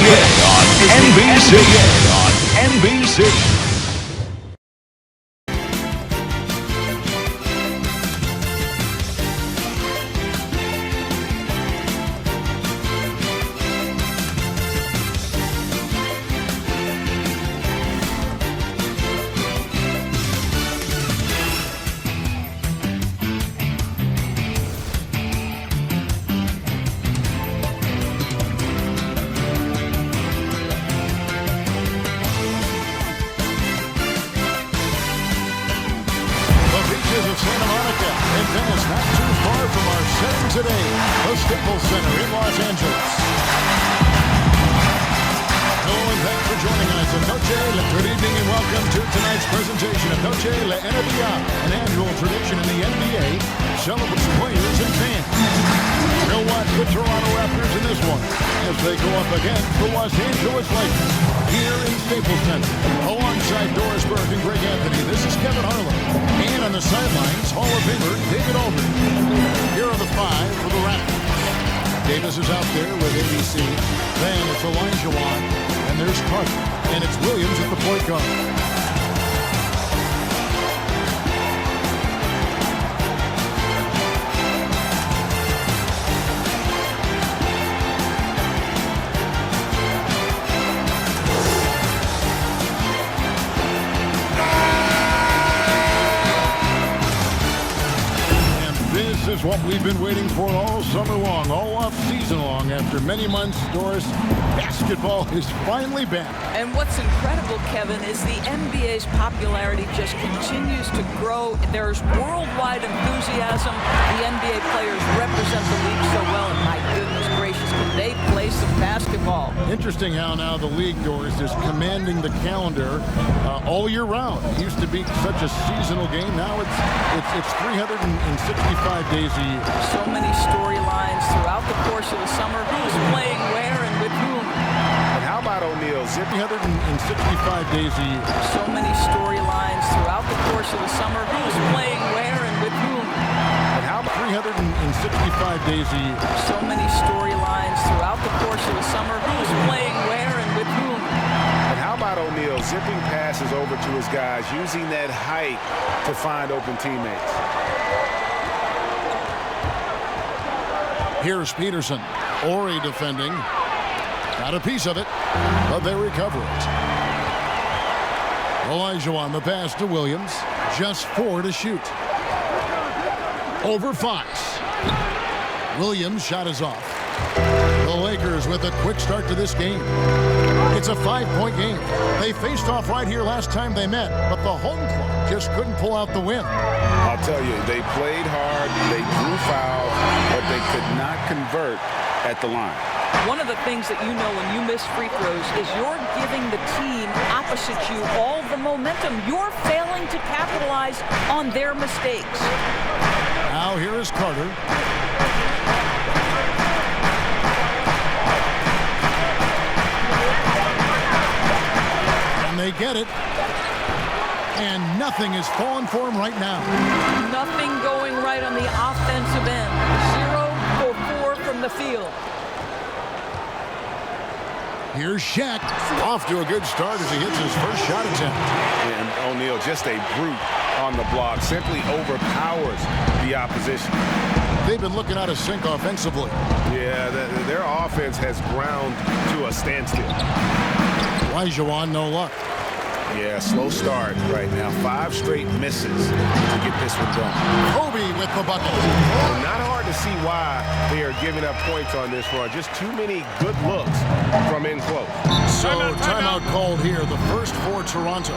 on NBC. Lei Himmie, an annual tradition in the NBA, celebrates players and fans. They'll watch the Toronto Raptors in this one as they go up against the Los Angeles Lakers here in Staples Center. Alongside Doris Burke and Greg Anthony, this is Kevin Harlan. And on the sidelines, Hall of Famer David Aldridge. Here are the five for the Raptors. Davis is out there with NBC. Then it's Olajuwon, and there's Carter. And it's Williams at the point guard. This is what we've been waiting for all summer long, all off-season long. After many months, Doris, basketball is finally back. And what's incredible, Kevin, is the NBA's popularity just continues to grow. There's worldwide enthusiasm. The NBA players represent the league so well, and my goodness gracious, can they play some basketball. Interesting how now the league, Doris, is commanding the calendar all year round. It used to be such a seasonal game. Now it's 365 days a year. So many storylines throughout the course of the summer. Who's playing where and with whom? And how about O'Neal? 365 days a year. So many storylines throughout the course of the summer. Who's playing where and with whom? And how about 365 days a year. So many storylines throughout the course of the summer. Who's playing where and with whom? And how about O'Neal zipping passes over to his guys, using that height to find open teammates? Here's Peterson. Ori defending. Got a piece of it, but they recover it. Olajuwon, the pass to Williams. Just 4 to shoot. Over Fox. Williams' shot is off. The Lakers with a quick start to this game. It's a 5-point game. They faced off right here last time they met, but the home club just couldn't pull out the win. I'll tell you, they played hard, they drew fouls, but they could not convert at the line. One of the things that you know when you miss free throws is you're giving the team opposite you all the momentum. You're failing to capitalize on their mistakes. Now here is Carter. And they get it. And nothing is falling for him right now. Nothing going right on the offensive end. 0 for 4 from the field. Here's Shaq. Off to a good start as he hits his first shot attempt. And O'Neal, just a brute on the block, simply overpowers the opposition. They've been looking out of sync offensively. Yeah, their offense has ground to a standstill. Olajuwon, no luck. Yeah, slow start right now. 5 straight misses to get this one done. Kobe with the bucket. Not hard to see why they are giving up points on this run. Just too many good looks from in close. So timeout called here, the first for Toronto.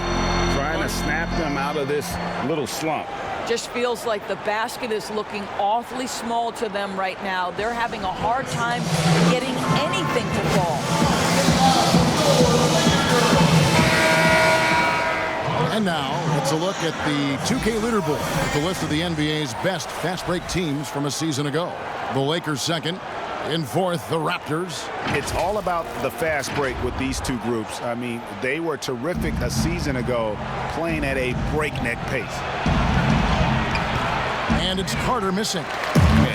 Trying to snap them out of this little slump. Just feels like the basket is looking awfully small to them right now. They're having a hard time getting anything to fall. And now, let's a look at the 2K leaderboard with the list of the NBA's best fast break teams from a season ago. The Lakers second. In fourth, the Raptors. It's all about the fast break with these two groups. I mean, they were terrific a season ago, playing at a breakneck pace. And it's Carter missing.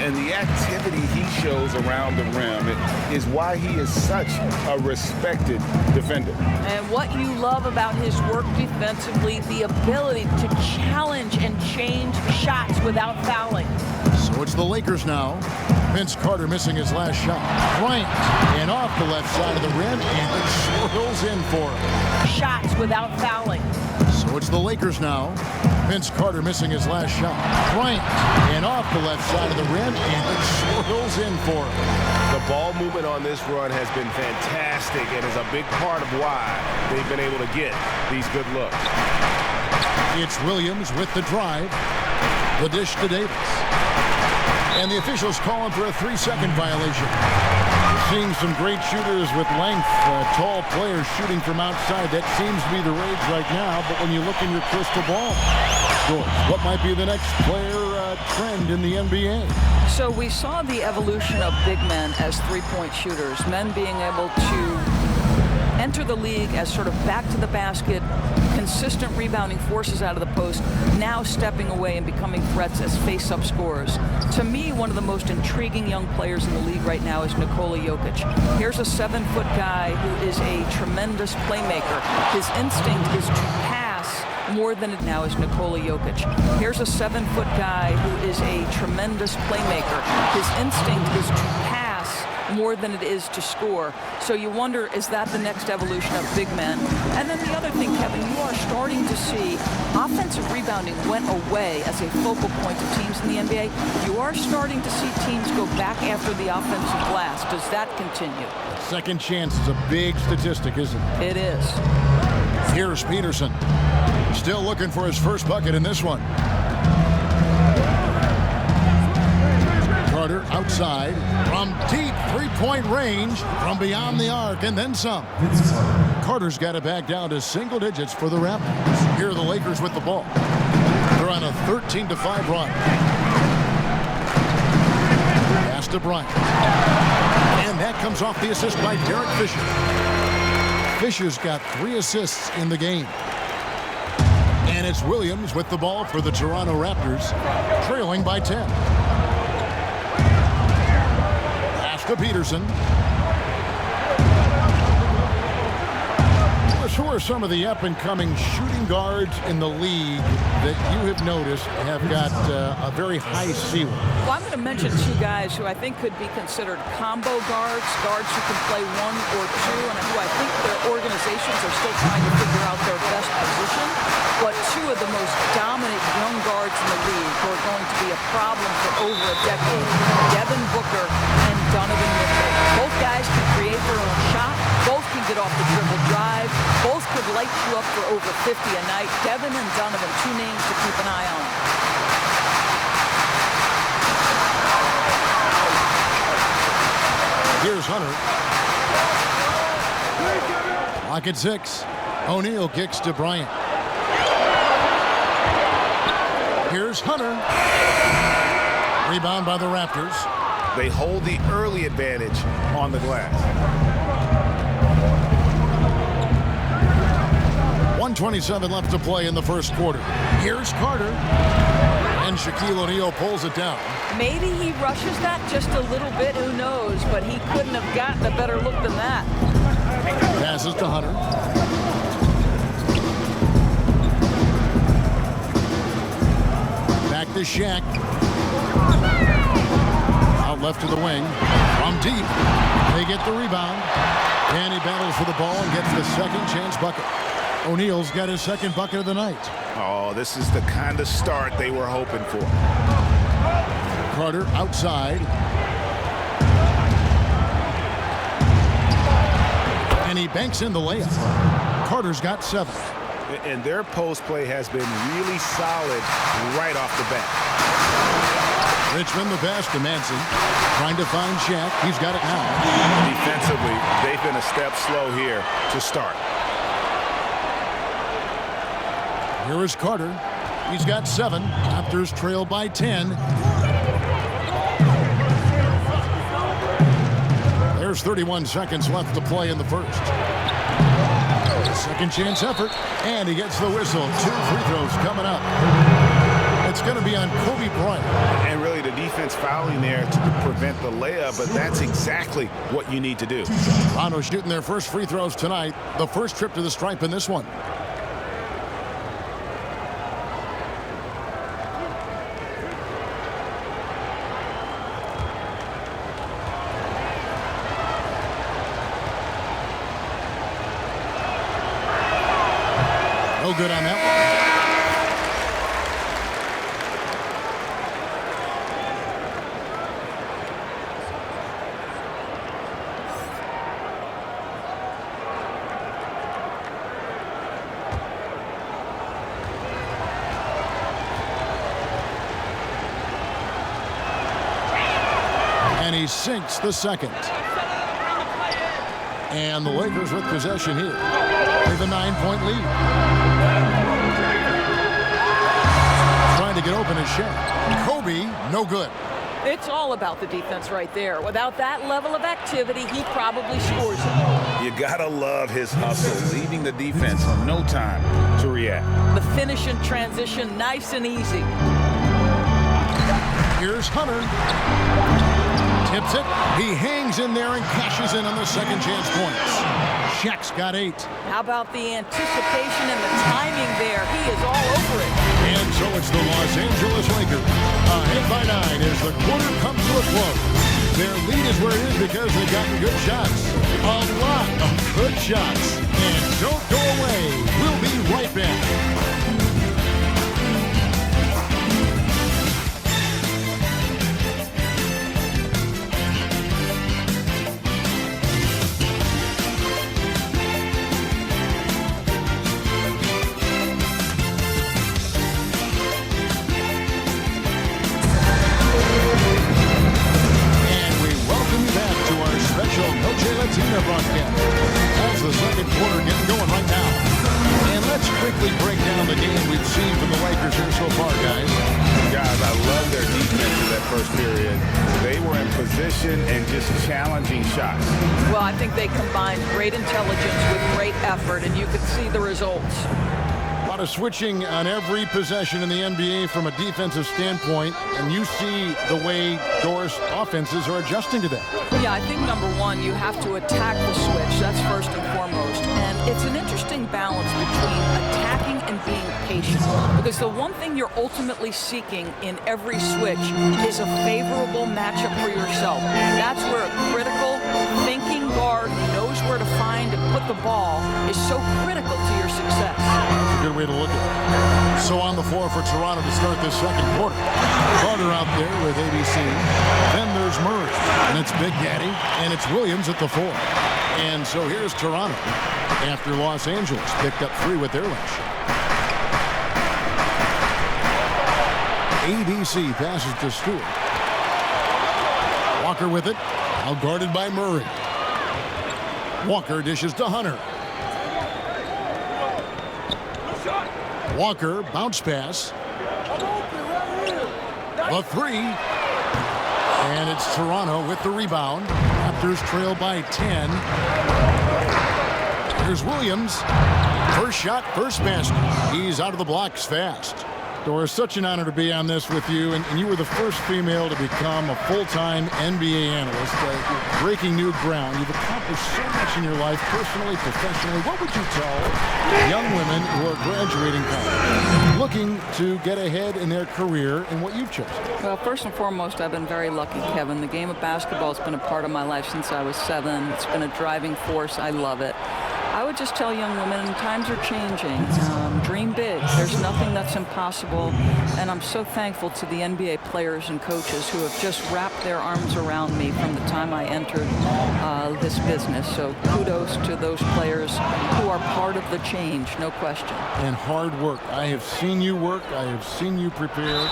And the activity he shows around the rim is why he is such a respected defender. And what you love about his work defensively, the ability to challenge and change shots without fouling. So it's the Lakers now. Vince Carter missing his last shot. Bryant and off the left side of the rim, and it swirls in for him. Shots without fouling. So it's the Lakers now. Vince Carter missing his last shot. Bryant and off the left side of the rim, and it swirls in for him. The ball movement on this run has been fantastic and is a big part of why they've been able to get these good looks. It's Williams with the drive. The dish to Davis. And the officials calling for a 3-second violation. We're seeing some great shooters with length, tall players shooting from outside. That seems to be the rage right now, but when you look in your crystal ball, what might be the next player trend in the NBA? So we saw the evolution of big men as three-point shooters, men being able to enter the league as sort of back to the basket, consistent rebounding forces out of the post, now stepping away and becoming threats as face-up scorers. To me, one of the most intriguing young players in the league right now is Nikola Jokic. Here's a 7-foot guy who is a tremendous playmaker. His instinct is to pass more than it now is Nikola Jokic. Here's a 7-foot guy who is a tremendous playmaker. His instinct is to pass more than it is to score. So you wonder, is that the next evolution of big men? And then the other thing, Kevin, you are starting to see offensive rebounding went away as a focal point of teams in the NBA. You are starting to see teams go back after the offensive glass. Does that continue? Second chance is a big statistic, isn't it? It is. Here's Peterson. Still looking for his first bucket in this one. Carter outside from deep three-point range from beyond the arc and then some. Carter's got it back down to single digits for the Raptors. Here are the Lakers with the ball. They're on a 13-5 run. Pass to Bryant. And that comes off the assist by Derek Fisher. Fisher's got 3 assists in the game. And it's Williams with the ball for the Toronto Raptors, trailing by 10. To Peterson. Who are some of the up-and-coming shooting guards in the league that you have noticed have got a very high ceiling? Well, I'm going to mention 2 guys who I think could be considered combo guards who can play 1 or 2, and who I think their organizations are still trying to figure out their best position. But 2 of the most dominant young guards in the league who are going to be a problem for over a decade, Devin Booker and Donovan Mitchell. Both guys can create their own shot. Both can get off the dribble drive. Both could light you up for over 50 a night. Devin and Donovan, 2 names to keep an eye on. Here's Hunter. Lock at 6. O'Neal kicks to Bryant. Here's Hunter. Rebound by the Raptors. They hold the early advantage on the glass. 1:27 left to play in the first quarter. Here's Carter. And Shaquille O'Neal pulls it down. Maybe he rushes that just a little bit, who knows, but he couldn't have gotten a better look than that. Passes to Hunter. Back to Shaq. Out left to the wing. From deep. They get the rebound. And he battles for the ball and gets the second chance bucket. O'Neal's got his second bucket of the night. Oh, this is the kind of start they were hoping for. Carter outside. And he banks in the layup. Carter's got 7. And their post play has been really solid right off the bat. Richmond the pass to Manson. Trying to find Shaq. He's got it now. Defensively, they've been a step slow here to start. Here is Carter. He's got 7. Raptors trail by 10. There's 31 seconds left to play in the first. Second chance effort, and he gets the whistle. 2 free throws coming up. A It's going to be on Kobe Bryant. And really the defense fouling there to prevent the layup, but that's exactly what you need to do. Toronto shooting their first free throws tonight. The first trip to the stripe in this one. No good on that one. And he sinks the second. And the Lakers with possession here with a 9-point lead. Trying to get open is Shaq. Kobe, no good. It's all about the defense right there. Without that level of activity, he probably scores it. You gotta love his hustle, leaving the defense no time to react. The finish in transition, nice and easy. Here's Hunter. Tips it. He hangs in there and cashes in on the second chance points. Shaq's got 8. How about the anticipation and the timing there? He is all over it. And so it's the Los Angeles Lakers. Ahead by 9 as the quarter comes to a close. Their lead is where it is because they've gotten good shots. A lot of good shots. And don't go away. We'll be right back. Broadcast as the second quarter gets going right now. And let's quickly break down the game we've seen from the Lakers here so far, guys. Guys, I love their defense in that first period. They were in position and just challenging shots. Well, I think they combined great intelligence with great effort, and you could see the results. A lot of switching on every possession in the NBA from a defensive standpoint, and you see the way Doris offenses are adjusting to that. Yeah, I think number one, you have to attack the switch. That's first and foremost. And it's an interesting balance between attacking and being patient. Because the one thing you're ultimately seeking in every switch is a favorable matchup for yourself. That's where a critical thinking guard who knows where to find and put the ball is so critical to your success. That's a good way to look at it. So on the floor for Toronto to start this second quarter. Carter out there with ABC. Then there's Murray. And it's Big Daddy. And it's Williams at the 4. And so here's Toronto after Los Angeles picked up 3 with their last shot. ABC passes to Stewart. Walker with it. Now guarded by Murray. Walker dishes to Hunter. Walker, bounce pass. The 3. And it's Toronto with the rebound. Raptors trail by 10. Here's Williams. First shot, first basket. He's out of the blocks fast. Doris, such an honor to be on this with you, and you were the first female to become a full-time NBA analyst. You're breaking new ground. You've accomplished so much in your life, personally, professionally. What would you tell young women who are graduating college, looking to get ahead in their career in what you've chosen? Well, first and foremost, I've been very lucky, Kevin. The game of basketball has been a part of my life since I was 7. It's been a driving force. I love it. I would just tell young women, times are changing. Dream big. There's nothing that's impossible. And I'm so thankful to the NBA players and coaches who have just wrapped their arms around me from the time I entered this business. So kudos to those players who are part of the change, no question. And hard work. I have seen you work. I have seen you prepare.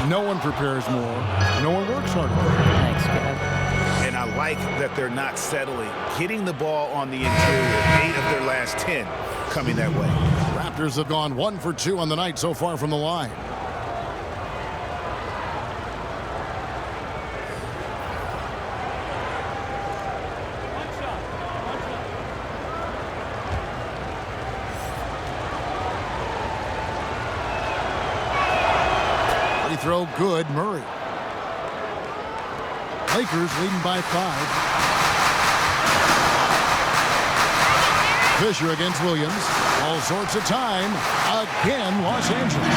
No one prepares more. No one works harder. Thanks, Kev. And I like that they're not settling. Hitting the ball on the interior. 8 of their last 10 coming that way. Raptors have gone 1 for 2 on the night so far from the line. throw good. Murray. Lakers leading by 5. Fisher against Williams. All sorts of time. Again, Los Angeles.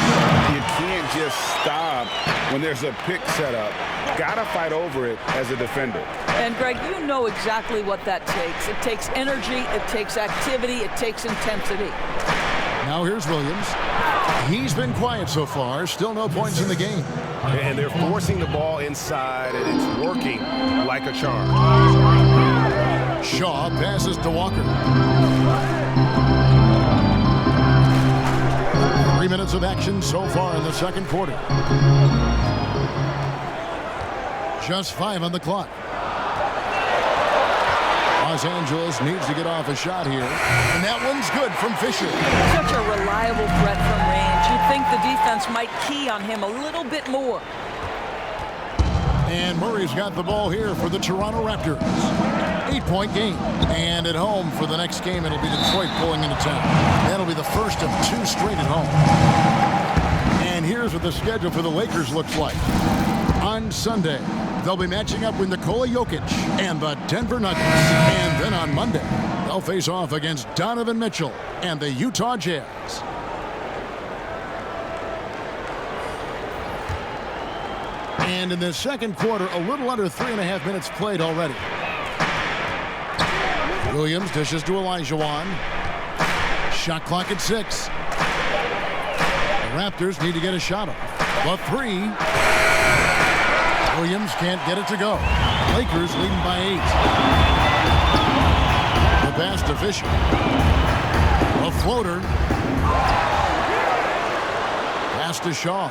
You can't just stop when there's a pick set up. Got to fight over it as a defender. And, Greg, you know exactly what that takes. It takes energy, it takes activity, it takes intensity. Now here's Williams. He's been quiet so far. Still no points in the game. And they're forcing the ball inside, and it's working like a charm. Shaw passes to Walker. 3 minutes of action so far in the second quarter. Just 5 on the clock. Los Angeles needs to get off a shot here. And that one's good from Fisher. Such a reliable threat from range. You'd think the defense might key on him a little bit more. And Murray's got the ball here for the Toronto Raptors. 8-point game. And at home for the next game, it'll be Detroit pulling into town. That'll be the first of 2 straight at home. And here's what the schedule for the Lakers looks like. On Sunday, they'll be matching up with Nikola Jokic and the Denver Nuggets. And then on Monday, they'll face off against Donovan Mitchell and the Utah Jazz. And in the second quarter, a little under 3.5 minutes played already. Williams dishes to Olajuwon. Shot clock at 6. The Raptors need to get a shot off. The 3. Williams can't get it to go. Lakers leading by 8. The pass to Fisher. A floater. Pass to Shaw.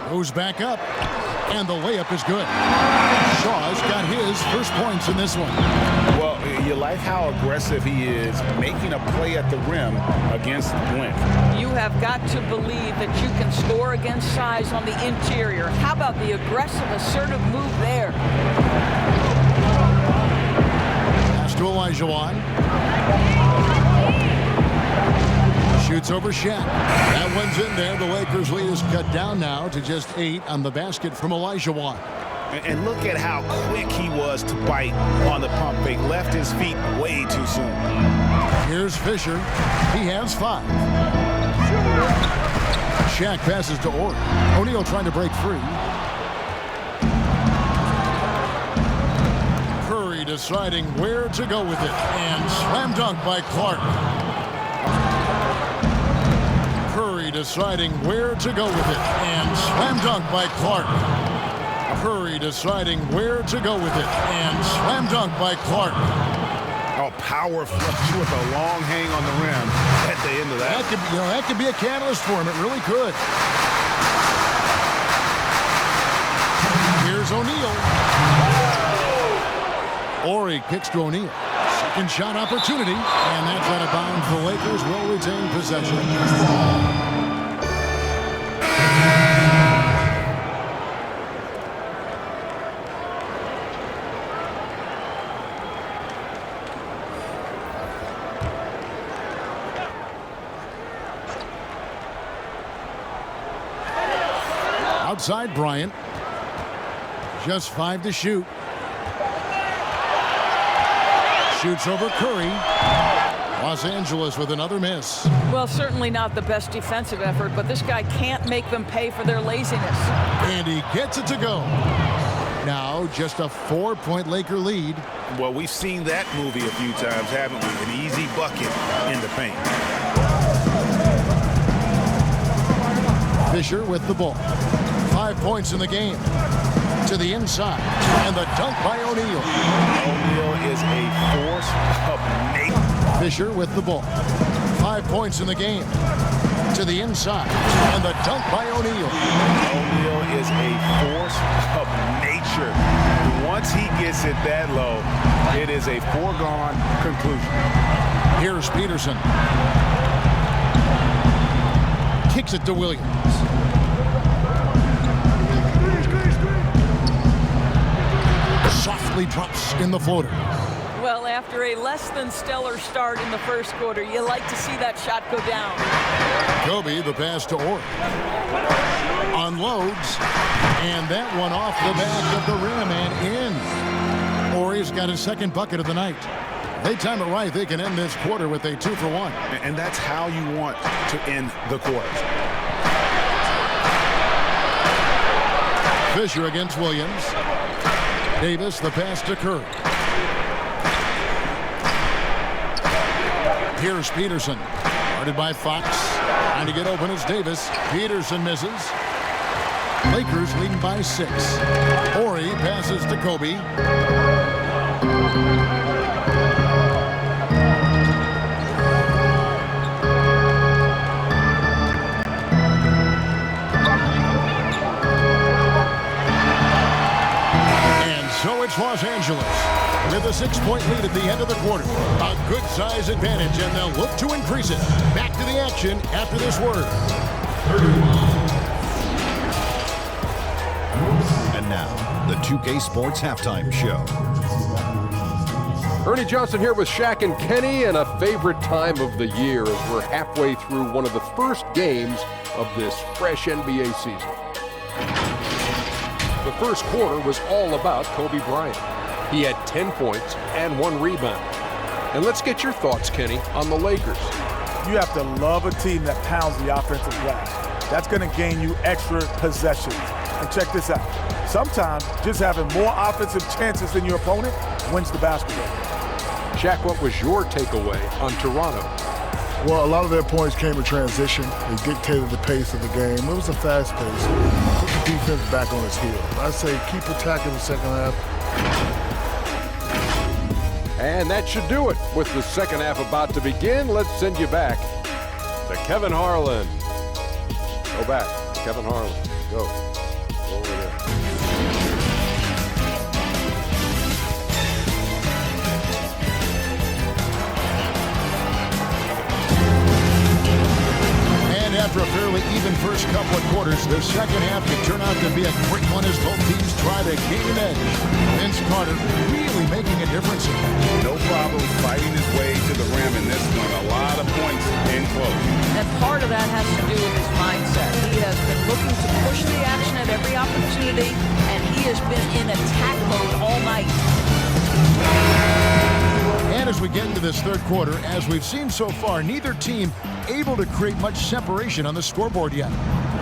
Goes back up. And the layup is good. Shaw's got his first points in this one. Well, you like how aggressive he is making a play at the rim against length. You have got to believe that you can score against size on the interior. How about the aggressive, assertive move there? Pass to Olajuwon. Shoots over Shaq. That one's in there. The Lakers lead is cut down now to just 8 on the basket from Olajuwon. And look at how quick he was to bite on the pump fake. Left his feet way too soon. Here's Fisher. He has 5. Shaq passes to Orr. O'Neal trying to break free. Curry deciding where to go with it. And slam dunk by Clark. Curry deciding where to go with it. And slam dunk by Clark. Curry deciding where to go with it. And slam dunk by Clark. Oh, power flush with a long hang on the rim at the end of that. That could be a catalyst for him. It really could. Here's O'Neal. Ori kicks to O'Neal. Second shot opportunity. And that's out of bounds. The Lakers will retain possession. Outside Bryant. Just 5 to shoot. Shoots over Curry. Los Angeles with another miss. Well, certainly not the best defensive effort, but this guy can't make them pay for their laziness. And he gets it to go. Now just a 4-point Laker lead. Well, we've seen that movie a few times, haven't we? An easy bucket in the paint. Fisher with the ball. 5 points in the game. To the inside. And the dunk by O'Neal. O'Neal is a force of nature. Fisher with the ball. 5 points in the game. To the inside. And the dunk by O'Neal. O'Neal is a force of nature. Once he gets it that low, it is a foregone conclusion. Here's Peterson. Kicks it to Williams. Softly drops in the floater. Well, after a less than stellar start in the first quarter, you like to see that shot go down. Kobe, the pass to Orr. Unloads. And that one off the back of the rim and in. Orr's got his second bucket of the night. They time it right. They can end this quarter with a 2-for-1. And that's how you want to end the quarter. Fisher against Williams. Davis, the pass to Kerr. Here's Peterson. Guarded by Fox. Trying to get open is Davis. Peterson misses. Lakers leading by 6. Horry passes to Kobe. So it's Los Angeles with a 6-point lead at the end of the quarter. A good size advantage, and they'll look to increase it. Back to the action after this word. And now, the 2K Sports Halftime Show. Ernie Johnson here with Shaq and Kenny, and a favorite time of the year as we're halfway through one of the first games of this fresh NBA season. The first quarter was all about Kobe Bryant. He had 10 points and 1 rebound. And let's get your thoughts, Kenny, on the Lakers. You have to love a team that pounds the offensive glass. That's going to gain you extra possessions. And check this out. Sometimes just having more offensive chances than your opponent wins the basketball. Shaq, what was your takeaway on Toronto? Well, a lot of their points came in transition. They dictated the pace of the game. It was a fast pace. Put the defense back on its heels. I say keep attacking the second half. And that should do it. With the second half about to begin, let's send you back to Kevin Harlan. Go back. Kevin Harlan. Go. Go over there. After a fairly even first couple of quarters, the second half could turn out to be a quick one as both teams try to gain an edge. Vince Carter really making a difference. No problem fighting his way to the rim in this one. A lot of points in close. And part of that has to do with his mindset. He has been looking to push the action at every opportunity, and he has been in attack mode all night. And as we get into this third quarter, as we've seen so far, neither team able to create much separation on the scoreboard yet.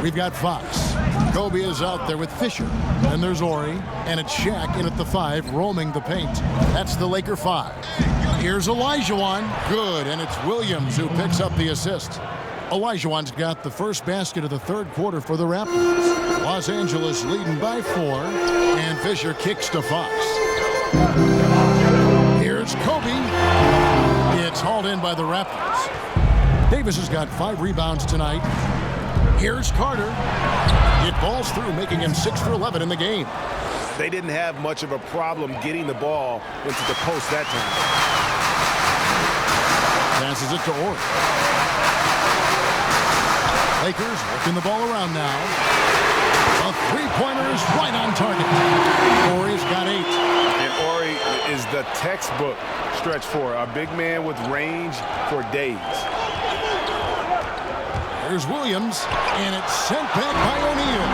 We've got Fox. Kobe is out there with Fisher. Then there's Horry, and it's Shaq in at the 5, roaming the paint. That's the Laker 5. Here's Olajuwon. Good, and it's Williams who picks up the assist. Olajuwon's got the first basket of the third quarter for the Raptors. Los Angeles leading by 4, and Fisher kicks to Fox. Here's Kobe. It's hauled in by the Raptors. Davis has got 5 rebounds tonight. Here's Carter. It balls through, making him 6 for 11 in the game. They didn't have much of a problem getting the ball into the post that time. Passes it to Orr. Lakers working the ball around now. A three-pointer is right on target. Horry's got 8. And Horry is the textbook stretch four, a big man with range for days. There's Williams, and it's sent back by O'Neal.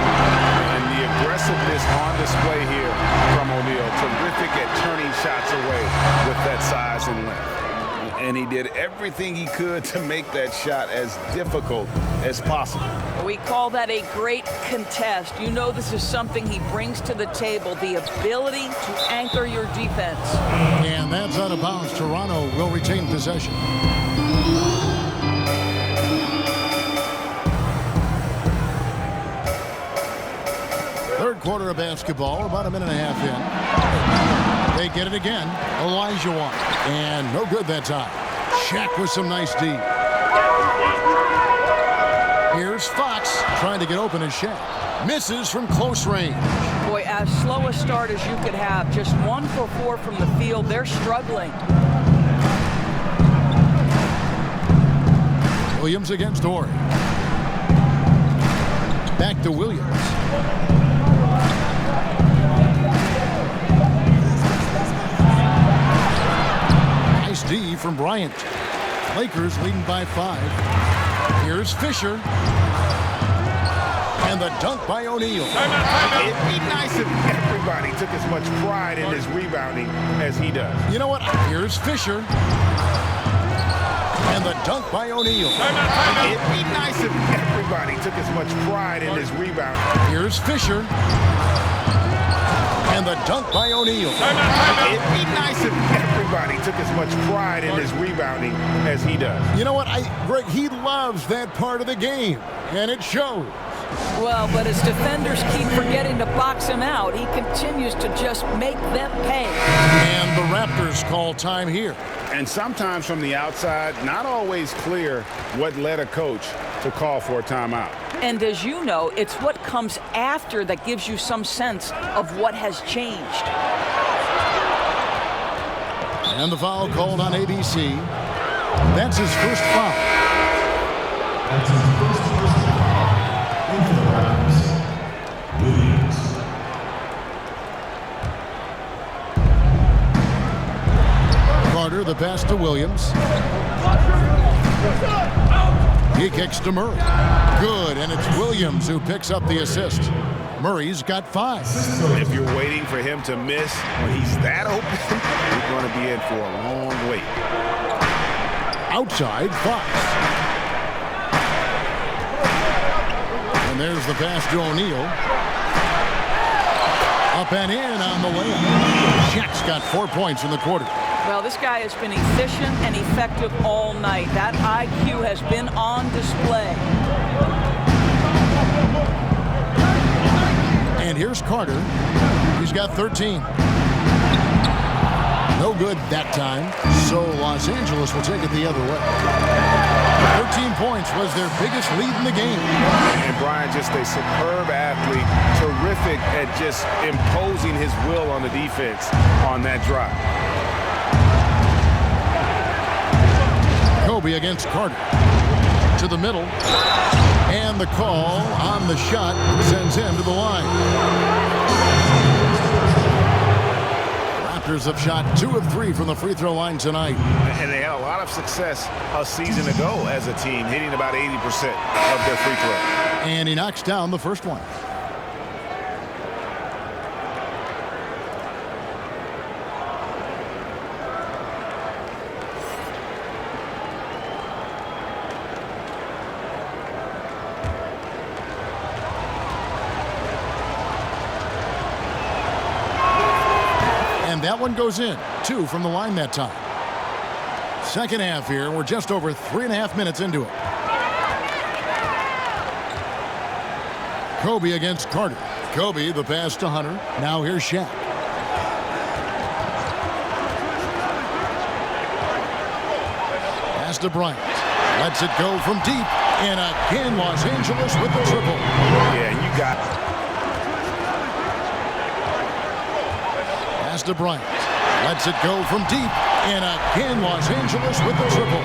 And the aggressiveness on display here from O'Neal. Terrific at turning shots away with that size and length. And he did everything he could to make that shot as difficult as possible. We call that a great contest. You know this is something he brings to the table, the ability to anchor your defense. And that's out of bounds. Toronto will retain possession. Third quarter of basketball, about a minute and a half in. They get it again. Olajuwon. And no good that time. Shaq with some nice D. Here's Fox trying to get open as Shaq. Misses from close range. Boy, as slow a start as you could have. Just 1 for 4 from the field. They're struggling. Williams against Horry. Back to Williams. D from Bryant. Lakers leading by 5. Here's Fisher. And the dunk by O'Neal. It'd be nice if everybody took as much pride in his rebounding as he does. You know what? Here's Fisher. And the dunk by O'Neal. It'd be nice if everybody took as much pride in his rebounding. Here's Fisher. And the dunk by O'Neal. It'd be nice if everybody took as much pride in his rebounding as he does. You know what? Greg, he loves that part of the game, and it shows. Well, but his defenders keep forgetting to box him out. He continues to just make them pay. And the Raptors call time here. And sometimes from the outside, not always clear what led a coach to call for a timeout. And as you know, it's what comes after that gives you some sense of what has changed. And the foul called on ABC. That's his first foul. That's his first foul. Into the Raptors, Williams. Carter, the pass to Williams. He kicks to Murray. Good, and it's Williams who picks up the assist. Murray's got 5. If you're waiting for him to miss when he's that open, you're going to be in for a long wait. Outside, Fox. And there's the pass to O'Neal. Up and in on the layup. Shaq's got 4 points in the quarter. Well, this guy has been efficient and effective all night. That IQ has been on display. And here's Carter. He's got 13. No good that time, so Los Angeles will take it the other way. 13 points was their biggest lead in the game. And Brian, just a superb athlete, terrific at just imposing his will on the defense on that drive. Kobe against Carter. To the middle. And the call on the shot sends him to the line. Raptors have shot 2 of 3 from the free throw line tonight. And they had a lot of success a season ago as a team, hitting about 80% of their free throw. And he knocks down the first one. And that one goes in. 2 from the line that time. Second half here. We're just over 3.5 minutes into it. Kobe against Carter. Kobe, the pass to Hunter. Now here's Shaq. Pass to Bryant. Lets it go from deep. And again, Los Angeles with the triple. Yeah, you got it. Pass to Bryant. Lets it go from deep. And again, Los Angeles with the triple.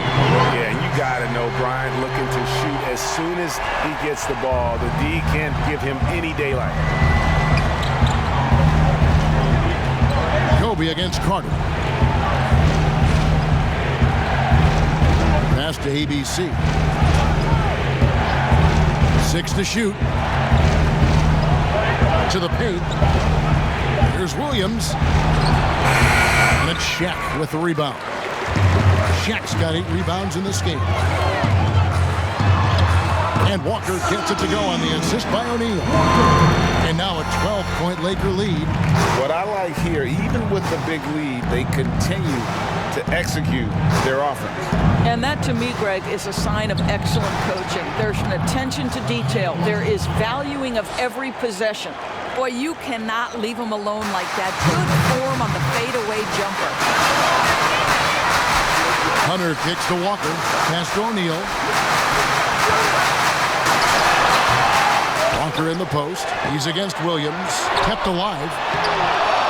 Yeah, you got to know Bryant looking to shoot as soon as he gets the ball. The D can't give him any daylight. Kobe against Carter. Pass to ABC. 6 to shoot. To the paint. Here's Williams. And it's Shaq with the rebound. Shaq's got 8 rebounds in this game. And Walker gets it to go on the assist by O'Neal. And now a 12-point Laker lead. What I like here, even with the big lead, they continue to execute their offense. And that, to me, Greg, is a sign of excellent coaching. There's an attention to detail. There is valuing of every possession. Boy, you cannot leave him alone like that. Good form on the fadeaway jumper. Hunter kicks to Walker. Pass to O'Neal. Walker in the post. He's against Williams. Kept alive.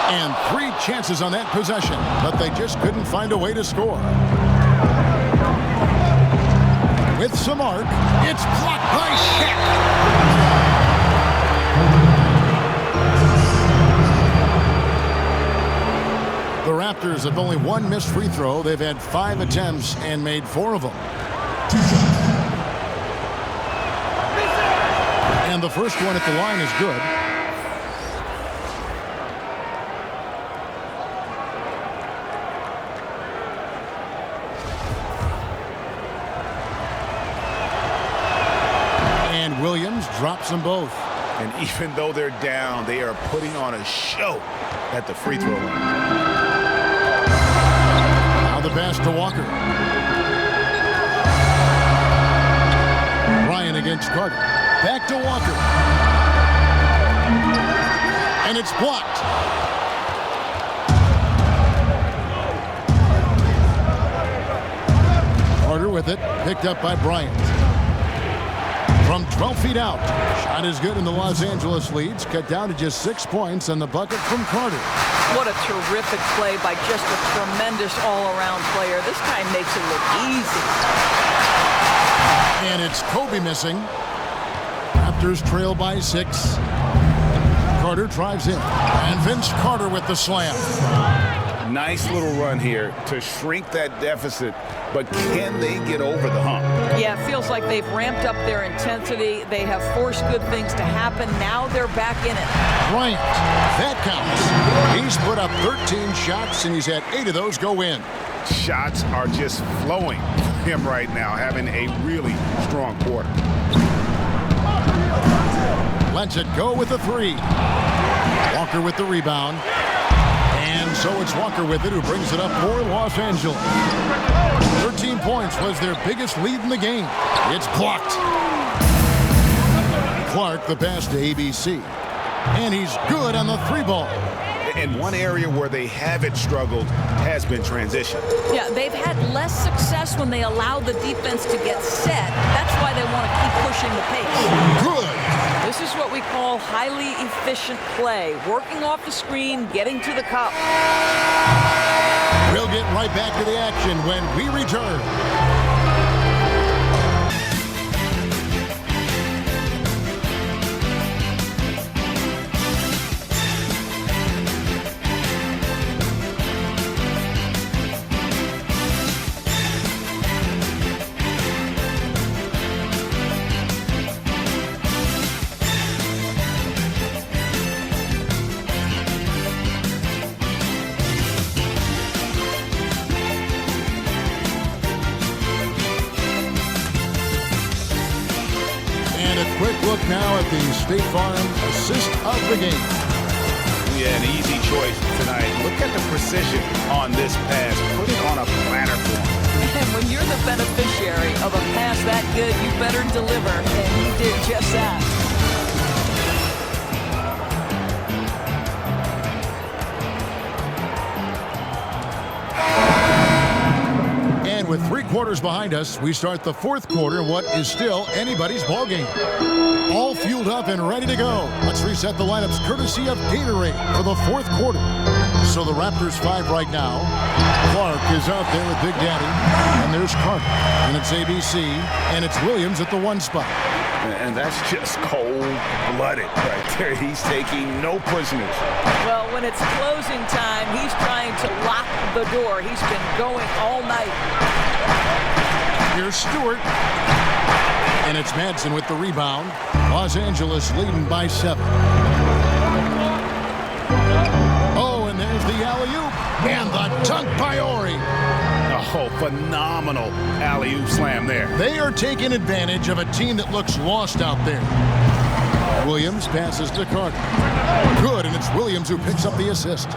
And 3 chances on that possession, but they just couldn't find a way to score. With some arc, it's blocked by Shaq. The Raptors have only one missed free throw. They've had 5 attempts and made 4 of them. And the first one at the line is good. And Williams drops them both. And even though they're down, they are putting on a show at the free throw line. Now the pass to Walker. Ryan against Carter. Back to Walker. And it's blocked. Carter with it. Picked up by Bryant. From 12 feet out. Shot is good, and the Los Angeles leads cut down to just 6 points on the bucket from Carter. What a terrific play by just a tremendous all-around player. This guy makes it look easy. And it's Kobe missing. Raptors trail by 6. Carter drives in. And Vince Carter with the slam. Nice little run here to shrink that deficit, but can they get over the hump? Yeah, it feels like they've ramped up their intensity. They have forced good things to happen. Now they're back in it. Bryant, that counts. He's put up 13 shots, and he's had 8 of those go in. Shots are just flowing for him right now, having a really strong quarter. Lets it go with the 3. Walker with the rebound. And so it's Walker with it, who brings it up for Los Angeles. 13 points was their biggest lead in the game. It's blocked. Clark the pass to ABC. And he's good on the 3 ball. And one area where they haven't struggled has been transition. Yeah, they've had less success when they allow the defense to get set. That's why they want to keep pushing the pace. Good. This is what we call highly efficient play. Working off the screen, getting to the cup. We'll get right back to the action when we return. Quick look now at the State Farm assist of the game. Yeah, an easy choice tonight. Look at the precision on this pass. Put it on a platter for him. And when you're the beneficiary of a pass that good, you better deliver. And he did just that. And with 3 quarters behind us, we start the 4th quarter, what is still anybody's ball game. All fueled up and ready to go. Let's reset the lineups courtesy of Gatorade for the 4th quarter. So the Raptors 5 right now. Clark is out there with Big Daddy. And there's Carter. And it's ABC. And it's Williams at the 1 spot. And that's just cold-blooded right there. He's taking no prisoners. Well, when it's closing time, he's trying to lock the door. He's been going all night. Here's Stewart. And it's Madsen with the rebound. Los Angeles leading by 7. Oh, and there's the alley-oop. And the dunk by Ori. Oh, phenomenal alley-oop slam there. They are taking advantage of a team that looks lost out there. Williams passes to Carter. Good, and it's Williams who picks up the assist.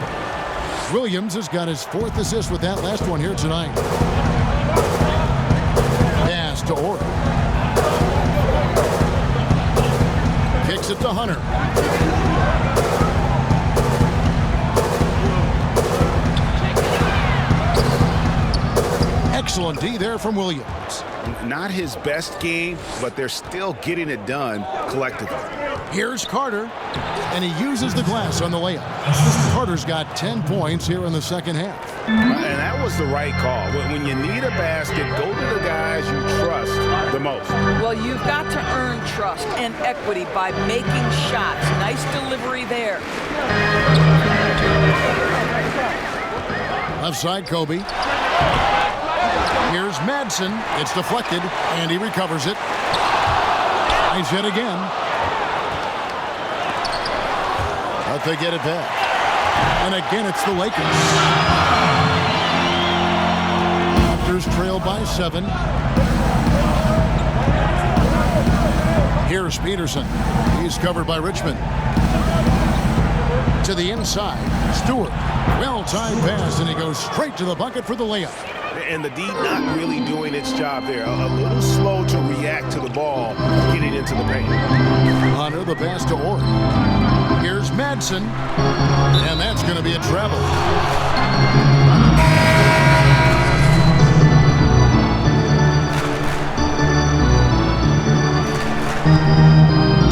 Williams has got his 4th assist with that last one here tonight. Pass to Ori. Kicks it to Hunter. Excellent D there from Williams. Not his best game, but they're still getting it done collectively. Here's Carter, and he uses the glass on the layup. Carter's got 10 points here in the 2nd half. And that was the right call. When you need a basket, go to the guys you trust the most. Well, you've got to earn trust and equity by making shots. Nice delivery there. Left side, Kobe. Here's Madsen. It's deflected, and he recovers it. Nice hit again. But they get it back. And again, it's the Lakers. Raptors trail by 7. Here's Peterson. He's covered by Richmond. To the inside. Stewart. Well-timed pass, and he goes straight to the bucket for the layup. And the D not really doing its job there. A little slow to react to the ball getting into the paint. Hunter, the pass to Ori. Here's Madsen. And that's going to be a travel.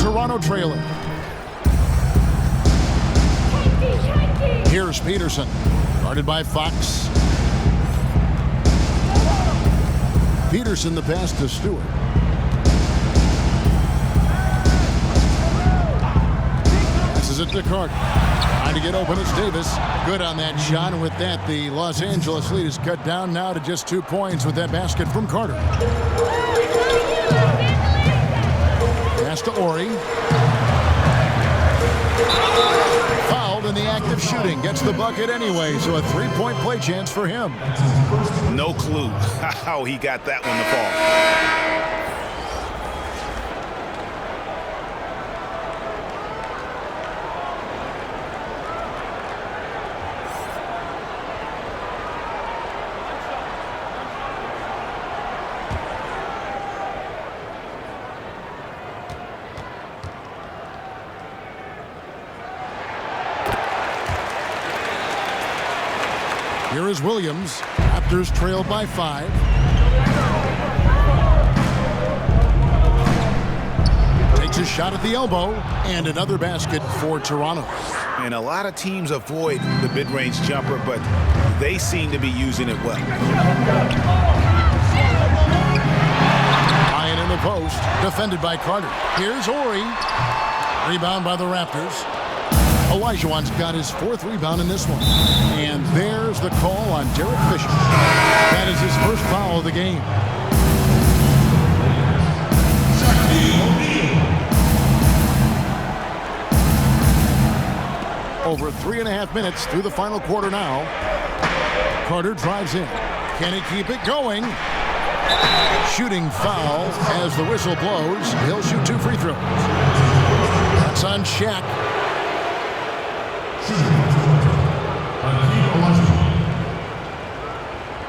Toronto trailing. Here's Peterson. Guarded by Fox. Peterson, the pass to Stewart. Passes it to Carter. Trying to get open, it's Davis. Good on that shot, and with that, the Los Angeles lead is cut down now to just 2 points with that basket from Carter. Pass to Ori. Fouled in the act of shooting. Gets the bucket anyway, so a 3-point play chance for him. No clue how he got that one to fall. Here is Williams. Raptors trail by 5. Takes a shot at the elbow, and another basket for Toronto. And a lot of teams avoid the mid-range jumper, but they seem to be using it well. Ryan in the post, defended by Carter. Here's Ori. Rebound by the Raptors. Olajuwon's got his 4th rebound in this one. And there's the call on Derek Fisher. That is his first foul of the game. Over 3.5 minutes through the final quarter now. Carter drives in. Can he keep it going? Shooting foul as the whistle blows. He'll shoot 2 free throws. That's on Shaq. Olajuwon.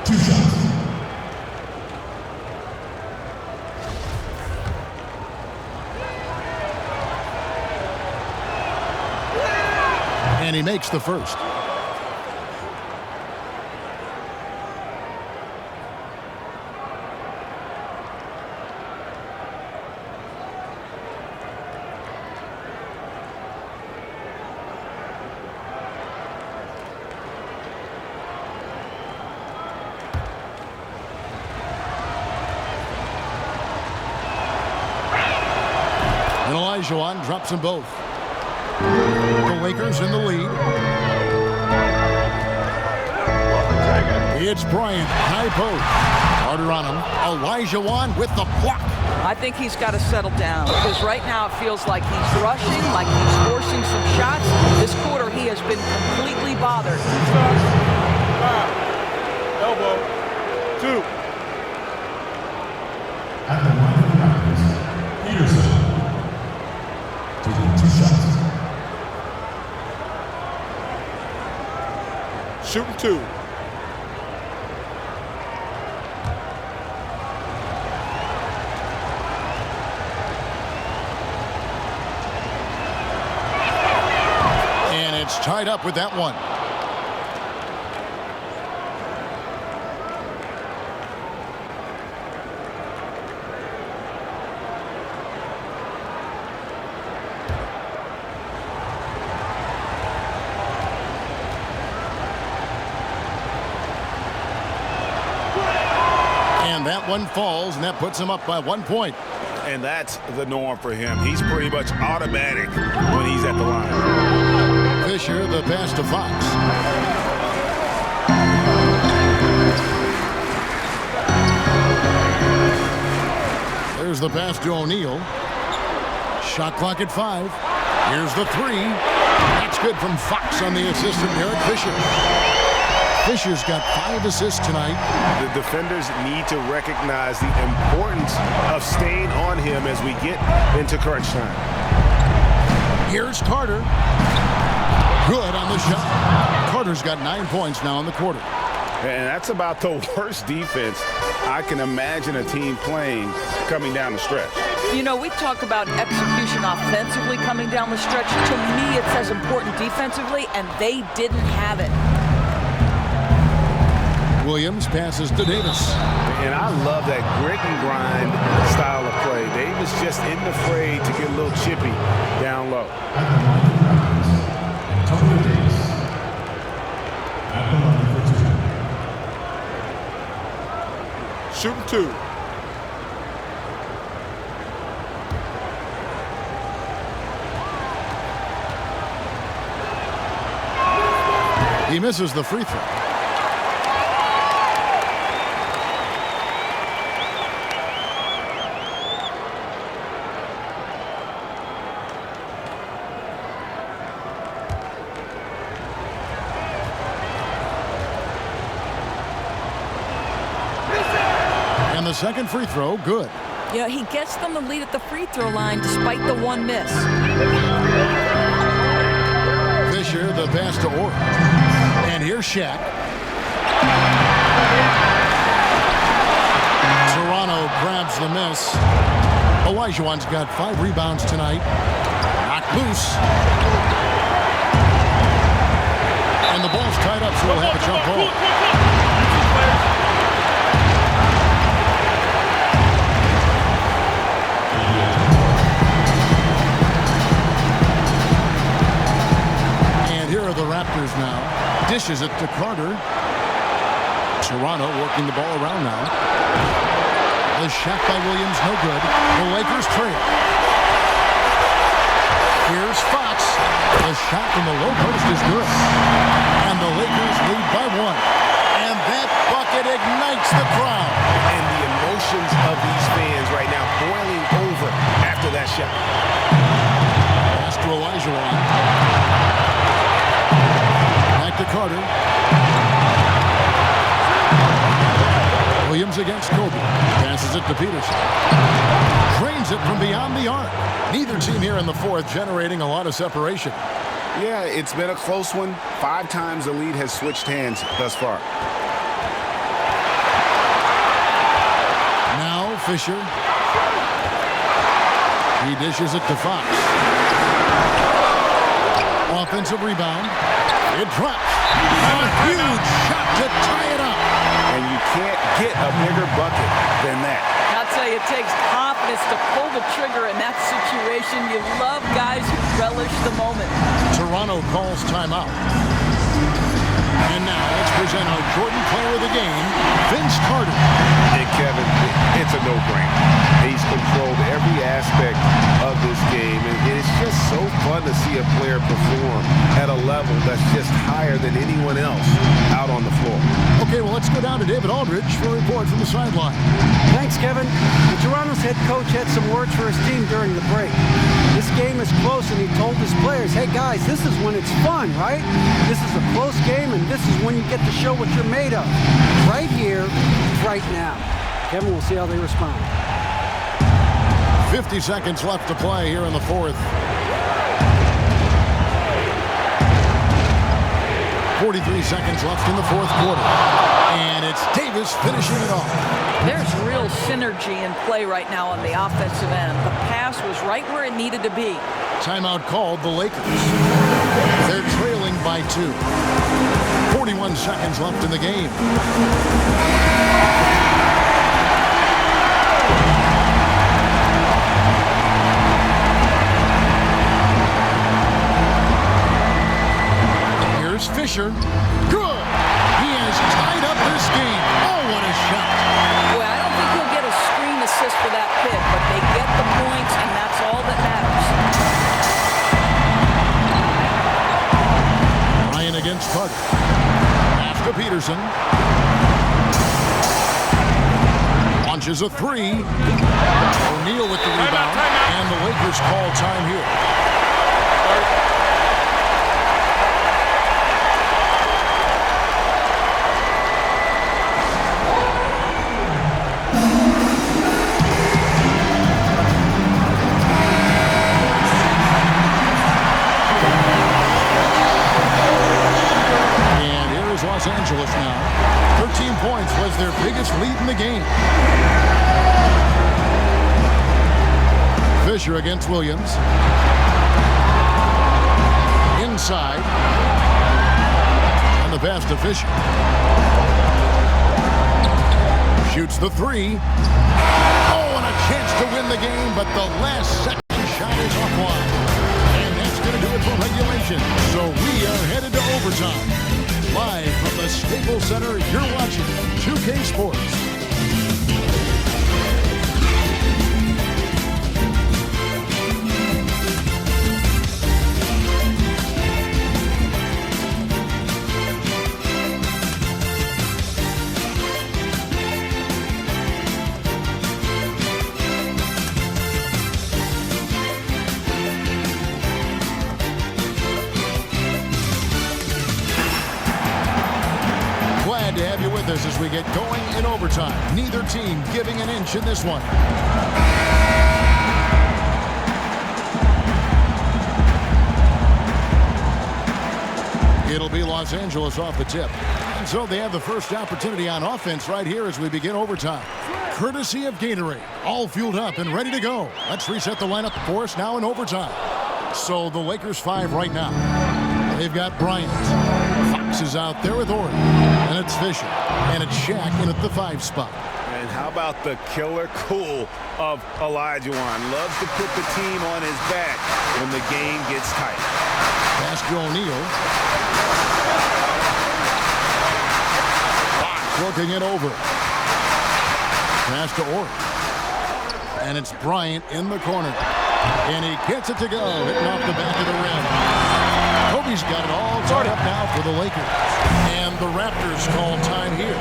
2 shots. And he makes the first. And Olajuwon drops them both. The Lakers in the lead. It's Bryant, high post. Carter on him. Olajuwon with the block. I think he's got to settle down because right now it feels like he's rushing, like he's forcing some shots. This quarter he has been completely bothered. Elbow. 2. At the line of the Raptors, Peterson. Taking 2 shots. Shooting 2. And it's tied up with that one. And that one falls, and that puts him up by 1 point. And that's the norm for him. He's pretty much automatic when he's at the line. Fisher, the pass to Fox. There's the pass to O'Neal. Shot clock at 5. Here's the 3. That's good from Fox on the assistant, Derek Fisher. Fisher's got 5 assists tonight. The defenders need to recognize the importance of staying on him as we get into crunch time. Here's Carter. Good on the shot. Carter's got 9 points now in the quarter. And that's about the worst defense I can imagine a team playing coming down the stretch. You know, we talk about execution offensively coming down the stretch. To me, it's as important defensively, and they didn't have it. Williams passes to Davis. And I love that grit and grind style of play. Davis just isn't afraid to get a little chippy down low. Shooting 2. He misses the free throw. And the second free throw, good. You know, he gets them the lead at the free throw line despite the 1 miss. Fisher, the pass to Orr. And here's Shaq. Toronto grabs the miss. Olajuwon's got 5 rebounds tonight. Knocked loose. And the ball's tied up, so we'll have a jump ball. The Raptors now. Dishes it to Carter. Toronto working the ball around now. The shot by Williams, no good. The Lakers trail. Here's Fox. The shot from the low post is good. And the Lakers lead by 1. And that bucket ignites the crowd. And the emotions of these fans right now boiling over after that shot. Pass to Olajuwon. To Carter. Williams against Kobe. Passes it to Peterson. Drains it from beyond the arc. Neither team here in the 4th generating a lot of separation. Yeah, it's been a close one. 5 times the lead has switched hands thus far. Now Fisher. He dishes it to Fox. Offensive rebound. It drops. A huge shot to tie it up. And you can't get a bigger bucket than that. I'll tell you, it takes confidence to pull the trigger in that situation. You love guys who relish the moment. Toronto calls timeout. And now let's present our Jordan player of the game, Vince Carter. Hey, Kevin, it's a no-brainer. He's controlled every aspect of this game, and it's just so fun to see a player perform at a level that's just higher than anyone else out on the floor. Okay, well, let's go down to David Aldridge for a report from the sideline. Thanks, Kevin. The Toronto's head coach had some words for his team during the break. This game is close, and he told his players, hey, guys, this is when it's fun, right? This is a close game, and this is when you get to show what you're made of. Right here, right now. Kevin, we'll see how they respond. 50 seconds left to play here in the 4th. 43 seconds left in the 4th quarter. And it's Davis finishing it off. There's real synergy in play right now on the offensive end. The pass was right where it needed to be. Timeout called the Lakers. They're trailing by 2. 41 seconds left in the game. Here's Fisher. Good. He has tied up this game. Oh, what a shot. Well, I don't think he'll get a screen assist for that pick, but they get the points, and that's all that matters. Ryan against Carter. Pass to Peterson. On launches a three. O'Neal with the rebound, and the Lakers call time here. Los Angeles now. 13 points was their biggest lead in the game. Fisher against Williams. Inside. And the pass to Fisher. Shoots the three. Oh, and a chance to win the game, but the last second shot is offline. And that's going to do it for regulation. So we are headed to overtime. Live from the Staples Center, you're watching 2K Sports. To have you with us as we get going in overtime. Neither team giving an inch in this one. It'll be Los Angeles off the tip. And so they have the first opportunity on offense right here as we begin overtime. Courtesy of Gatorade. All fueled up and ready to go. Let's reset the lineup for us now in overtime. So the Lakers 5 right now. They've got Bryant. Fox is out there with Ori. And it's Fisher. And it's Shaq in at the 5 spot. And how about the killer cool of Olajuwon? Loves to put the team on his back when the game gets tight. Pass to O'Neal. Fox working it over. Pass to Ori. And it's Bryant in the corner. And he gets it to go. Hitting off the back of the rim. Kobe's got it all tied up now for the Lakers. And the Raptors call time here.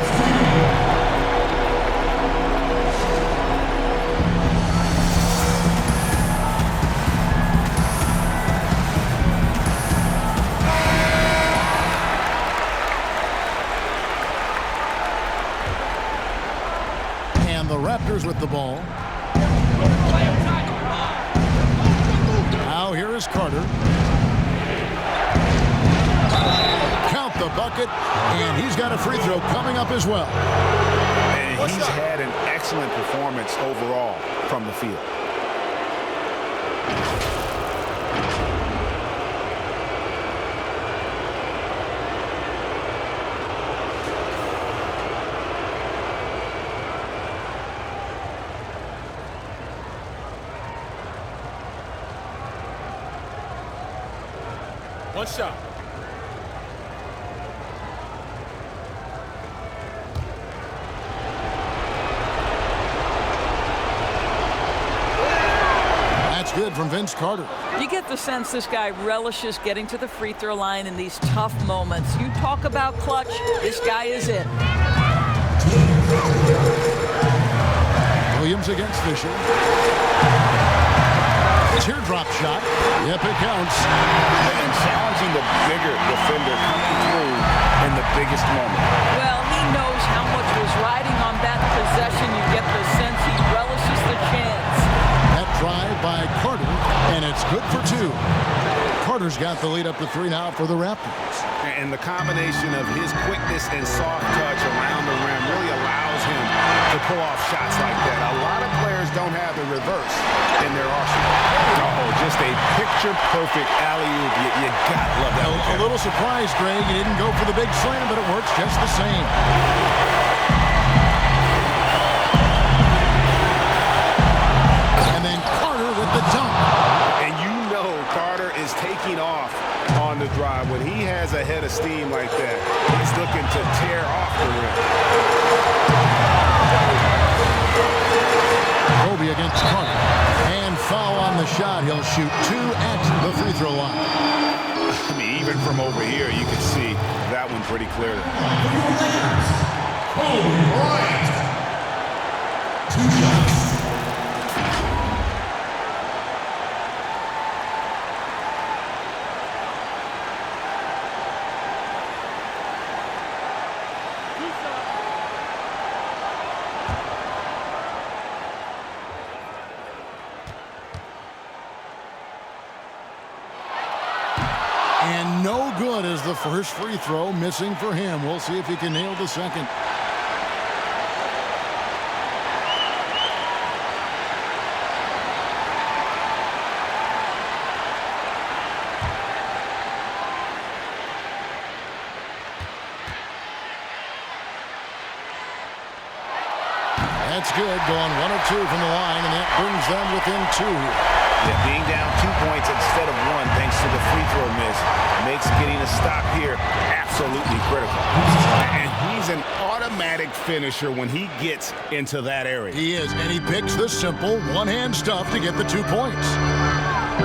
And the Raptors with the ball. Now here is Carter. Count the bucket, and he's got a free throw coming up as well. And he's had an excellent performance overall from the field. One shot. That's good from Vince Carter. You get the sense this guy relishes getting to the free throw line in these tough moments. You talk about clutch, this guy is it. Williams against Fisher. Teardrop shot. Yep, it counts. And challenging the bigger defender coming through in the biggest moment. Well, he knows how much was riding on that possession. You get the sense he relishes the chance. That drive by Carter, and it's good for 2. Carter's got the lead up to 3 now for the Raptors. And the combination of his quickness and soft touch around the rim really allows him to pull off shots like that. A lot of players don't have the reverse in their arsenal. Oh, just a picture-perfect alley-oop. You gotta love that. A little surprised, Greg. He didn't go for the big slam, but it works just the same. And then Carter with the dunk. And you know Carter is taking off on the drive. When he has a head of steam like that, he's looking to tear off the rim. Kobe against Carter. And foul on the shot. He'll shoot 2 at the free throw line. I mean, even from over here, you can see that one pretty clearly. 2 shots. And no good as the first free throw, missing for him. We'll see if he can nail the second. That's good, going 1 of 2 from the line, and that brings them within 2 here. Yeah, being down 2 points instead of 1 thanks to the free throw miss makes getting a stop here absolutely critical. And he's an automatic finisher when he gets into that area. He is, and he picks the simple one-hand stuff to get the 2 points.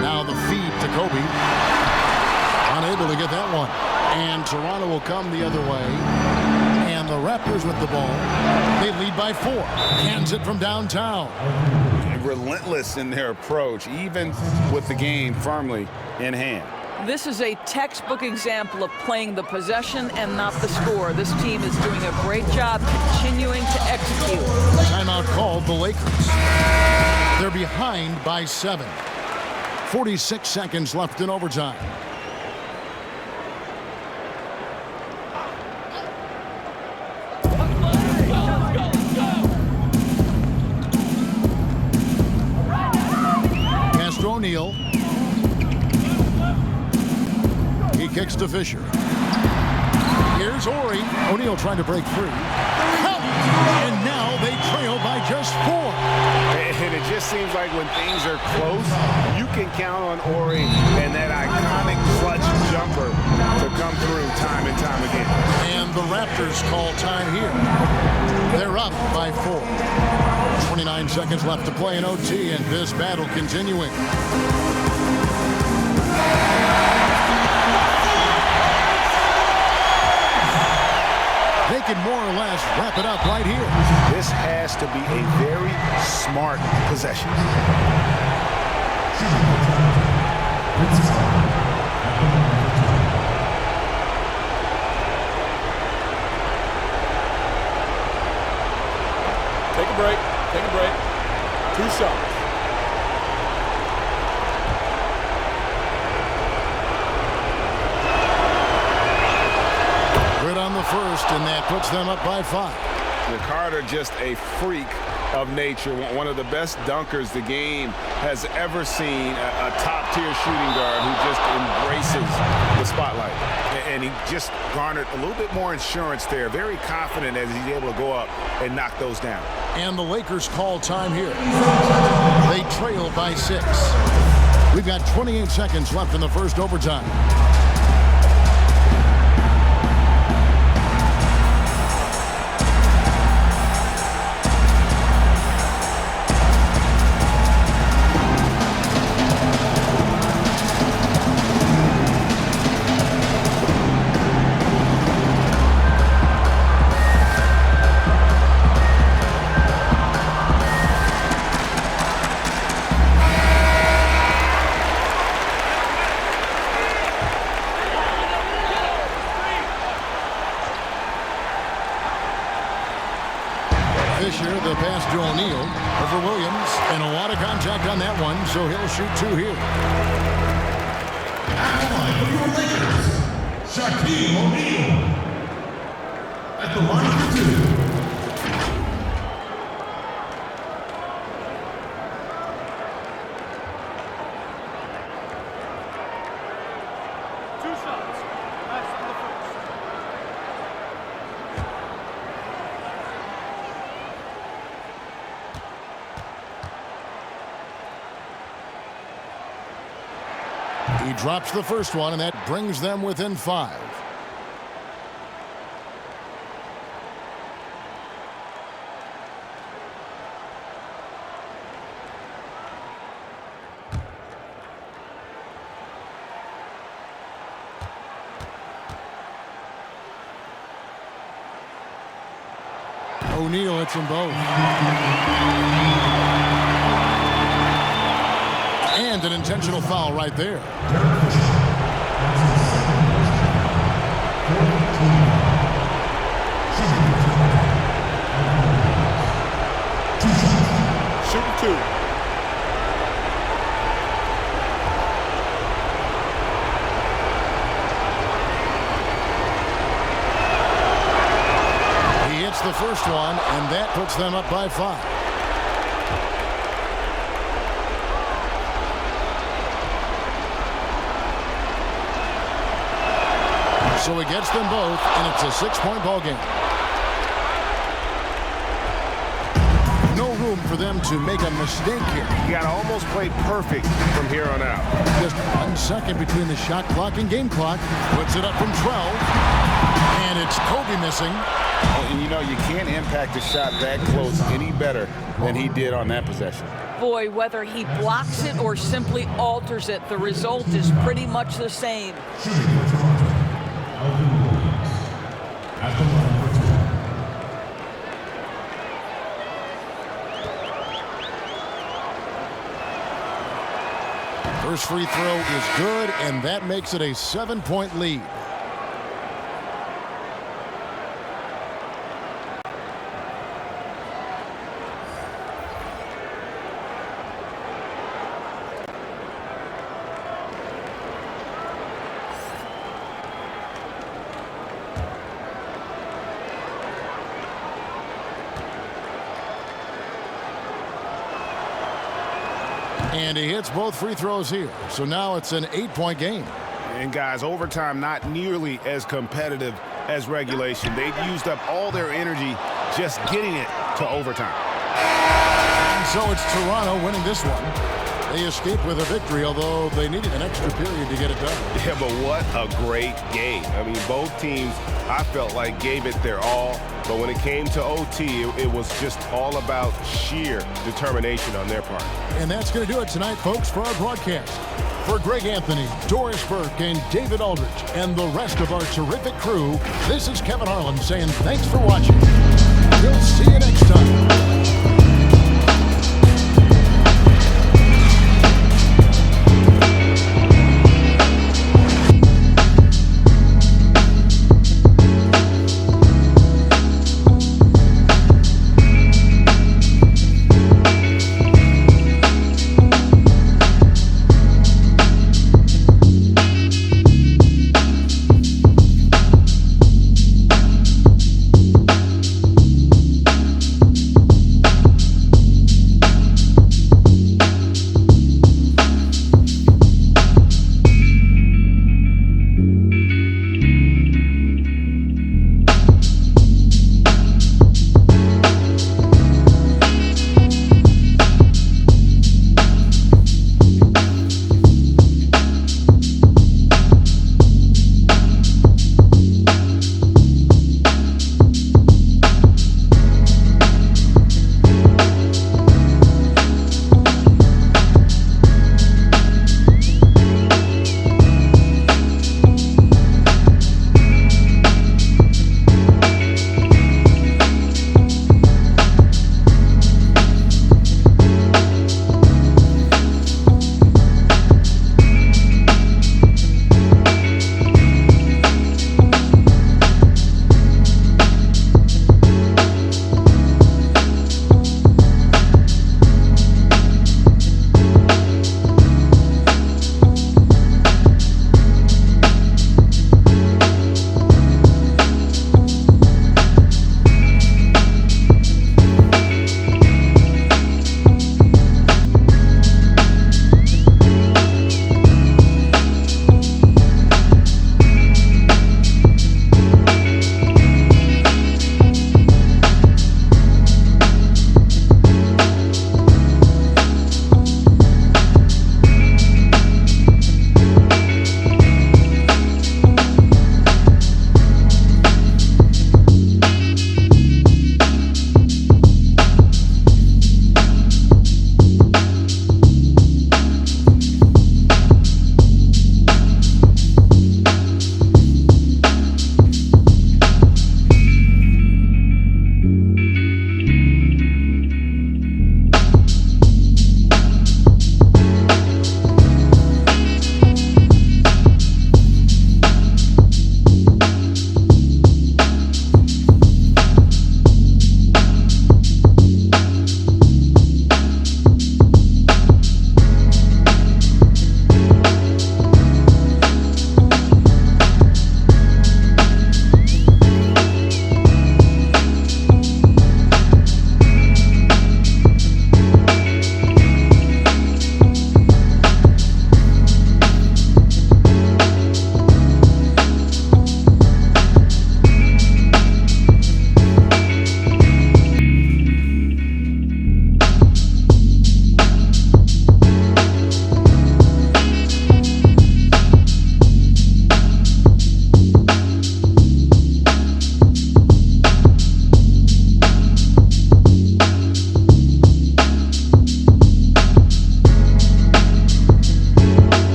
Now the feed to Kobe. Unable to get that one. And Toronto will come the other way. And the Raptors with the ball. They lead by 4. Hands it from downtown. Relentless in their approach, even with the game firmly in hand. This is a textbook example of playing the possession and not the score. This team is doing a great job continuing to execute. Timeout called the Lakers. They're behind by 7. 46 seconds left in overtime. O'Neal. He kicks to Fisher. Here's Ori. O'Neal trying to break free. Help! And now they trail by just 4. And it just seems like when things are close, you can count on Ori and that iconic clutch jumper to come through time and time again. And the Raptors call time here. They're up by 4. 29 seconds left to play in OT, and this battle continuing. They can more or less wrap it up right here. This has to be a very smart possession. Take a break. Take a break. 2 shots. Good on the first, and that puts them up by 5. Carter, just a freak of nature, one of the best dunkers the game has ever seen, a top-tier shooting guard who just embraces the spotlight. And he just garnered a little bit more insurance there, very confident as he's able to go up and knock those down. And the Lakers call time here. They trail by 6. We've got 28 seconds left in the first overtime. Fisher, the pass to O'Neal over Williams, and a lot of contact on that one, so he'll shoot 2 here. At the line for your Lakers, Shaquille O'Neal. At the line for 2. He drops the first one, and that brings them within 5. O'Neal hits them both. And an intentional foul right there. Shooting 2. He hits the first one, and that puts them up by 5. So he gets them both, and it's a 6-point ball game. No room for them to make a mistake here. You got to almost play perfect from here on out. Just 1 second between the shot clock and game clock. Puts it up from 12. And it's Kobe missing. Oh, and you know, you can't impact a shot that close any better than he did on that possession. Boy, whether he blocks it or simply alters it, the result is pretty much the same. At the line for 2. First free throw is good, and that makes it a 7-point lead. And he hits both free throws here. So now it's an 8-point game. And guys, overtime not nearly as competitive as regulation. They've used up all their energy just getting it to overtime. And so it's Toronto winning this one. They escaped with a victory, although they needed an extra period to get it done. Yeah, but what a great game. I mean, both teams, I felt like, gave it their all. But when it came to OT, it was just all about sheer determination on their part. And that's going to do it tonight, folks, for our broadcast. For Greg Anthony, Doris Burke, and David Aldridge, and the rest of our terrific crew, this is Kevin Harlan saying thanks for watching. We'll see you next time.